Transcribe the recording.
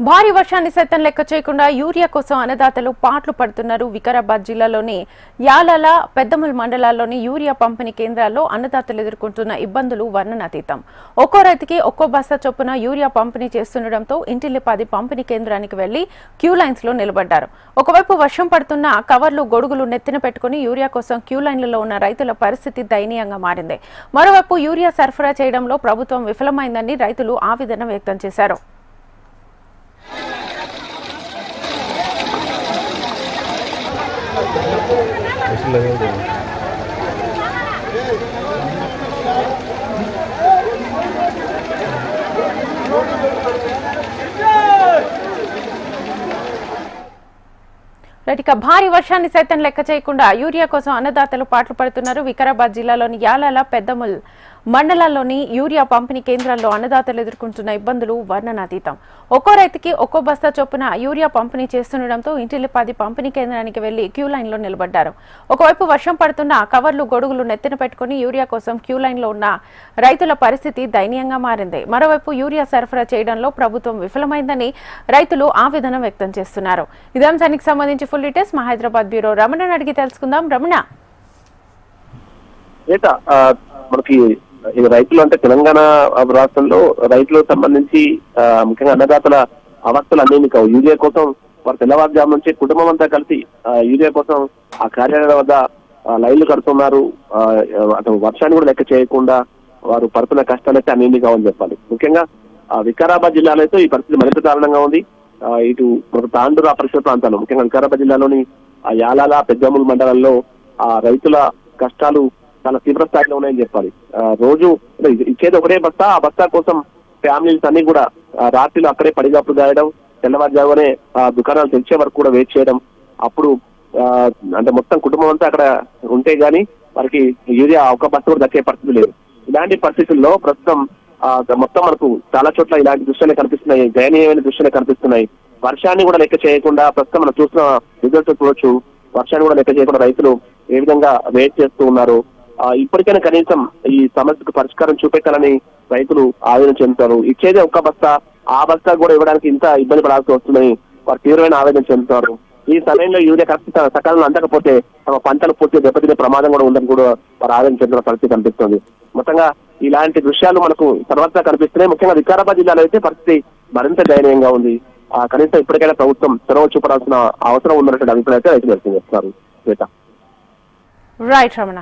భారీ వర్షాన్ని సైతం లెక్క చేయకుండా యూరియా కోసం అన్నదాతలు పాట్లు పడుతున్నారు. వికారాబాద్ జిల్లాలోని యాలాల, పెద్దమూల్ మండలాల్లోని యూరియా పంపిణీ కేంద్రాల్లో అన్నదాతలు ఎదుర్కొంటున్న ఇబ్బందులు వర్ణనాతీతం. ఒక్కో రైతుకి ఒక్కో బస్తా చొప్పున యూరియా పంపిణీ చేస్తుండటంతో ఇంటిల్లిపాది పంపిణీ కేంద్రానికి వెళ్లి క్యూ లైన్స్ లో నిలబడ్డారు. ఒకవైపు వర్షం పడుతున్న కవర్లు, గొడుగులు నెత్తిన పెట్టుకుని యూరియా కోసం క్యూ లైన్లలో ఉన్న రైతుల పరిస్థితి దయనీయంగా మారింది. మరోవైపు యూరియా సరఫరా చేయడంలో ప్రభుత్వం విఫలమైందని రైతులు ఆవేదన వ్యక్తం చేశారు. భారీ వర్షాన్ని సైతం లెక్క చేయకుండా యూరియా కోసం అన్నదాతలు పాట్లు పడుతున్నారు. వికారాబాద్ జిల్లాలోని యాలాల, పెద్దమూల్ మండలాల్లోని యూరియా పంపిణీ కేంద్రాల్లో అన్నదాతలు ఎదుర్కొంటున్న ఇబ్బందులు వర్ణనాతీతం. ఒక్కో రైతుకి ఒక్కో బస్తా చొప్పున యూరియా పంపిణీ చేస్తుండటంతో ఇంటిల్లిపాది పంపిణీ కేంద్రానికి వెళ్లి క్యూ లైన్లో నిలబడ్డారు. ఒకవైపు వర్షం పడుతున్న కవర్లు, గొడుగులు నెత్తిన పెట్టుకుని యూరియా కోసం క్యూ లైన్లో ఉన్న రైతుల పరిస్థితి దయనీయంగా మారింది. మరోవైపు యూరియా సరఫరా చేయడంలో ప్రభుత్వం విఫలమైందని రైతులు ఆవేదన వ్యక్తం చేస్తున్నారు. ఇదే అంశానికి సంబంధించి ఫుల్ డీటెయిల్స్ మా హైదరాబాద్ బ్యూరో రమణని అడిగి తెలుసుకుందాం. రమణ, మనకి ఇది రైతులు అంటే తెలంగాణ రాష్ట్రంలో రైతులకు సంబంధించి ముఖ్యంగా అన్నదాతల అవస్థలు అన్నీ కావు. యూరియా కోసం వారు తెల్లవారుజాము నుంచి కుటుంబం అంతా కలిసి యూరియా కోసం ఆ కార్యాలయాల వద్ద లైన్లు కడుతున్నారు. అటు వర్షాన్ని కూడా లెక్క చేయకుండా వారు పడుతున్న కష్టాలైతే అన్ని కావని చెప్పాలి. ముఖ్యంగా వికారాబాద్ జిల్లాలో అయితే ఈ పరిస్థితి మరింత దారుణంగా ఉంది. ఇటు మనకు తాండూరు పరిసర ప్రాంతాల్లో ముఖ్యంగా వికారాబాద్ జిల్లాలోని యాలాల, పెద్దమూల్ మండలాల్లో ఆ రైతుల కష్టాలు చాలా తీవ్ర స్థాయిలో ఉన్నాయని చెప్పాలి. రోజు ఇచ్చేది ఒకటే బస్తా, ఆ బస్తా కోసం ఫ్యామిలీస్ అన్ని కూడా రాత్రిలో అక్కడే పడిగాపులు గాయడం, తెల్లవారుజామునే దుకాణాలు తెచ్చే వరకు కూడా వెయిట్ చేయడం. అప్పుడు అంటే మొత్తం కుటుంబం అంతా అక్కడ ఉంటే గానీ వారికి యూరియా ఒక బస్తా కూడా దక్కే పరిస్థితి లేదు. ఇలాంటి పరిస్థితుల్లో ప్రస్తుతం మొత్తం మనకు చాలా చోట్ల ఇలాంటి దృశ్యాలు కనిపిస్తున్నాయి, దయనీయమైన దృశ్యాలు కనిపిస్తున్నాయి. వర్షాన్ని కూడా లెక్క చేయకుండా ప్రస్తుతం మనం చూస్తున్న రిజల్ట్స్ చూడొచ్చు. వర్షాన్ని కూడా లెక్క చేయకుండా రైతులు ఏ విధంగా వెయిట్ చేస్తూ ఉన్నారు. ఇప్పటికైనా కనీసం ఈ సమస్యకు పరిష్కారం చూపెట్టాలని రైతులు ఆవేదన చెందుతారు. ఇచ్చేదే ఒక్క బస్తా, ఆ బస్తా కూడా ఇవ్వడానికి ఇంత ఇబ్బంది పడాల్సి వస్తుందని వారు తీవ్రమైన ఆవేదన చెందుతారు. ఈ సమయంలో యూరియా కరెక్ట్ సకాలంలో అందకపోతే తమ పంటలు పూర్తిగా దెబ్బతినే ప్రమాదం కూడా ఉందని కూడా వారు ఆవేదన చెందిన పరిస్థితి కనిపిస్తుంది. మొత్తంగా ఇలాంటి దృశ్యాలు మనకు తర్వాత కనిపిస్తున్నాయి. ముఖ్యంగా వికారాబాద్ జిల్లాలో అయితే పరిస్థితి మరింత దయనీయంగా ఉంది. కనీసం ఇప్పటికైనా ప్రభుత్వం చొరవ చూపడాల్సిన అవసరం ఉందన్నటువంటి అభిప్రాయం అయితే రైతులు వ్యక్తం చేస్తున్నారు. రైట్ రమణ.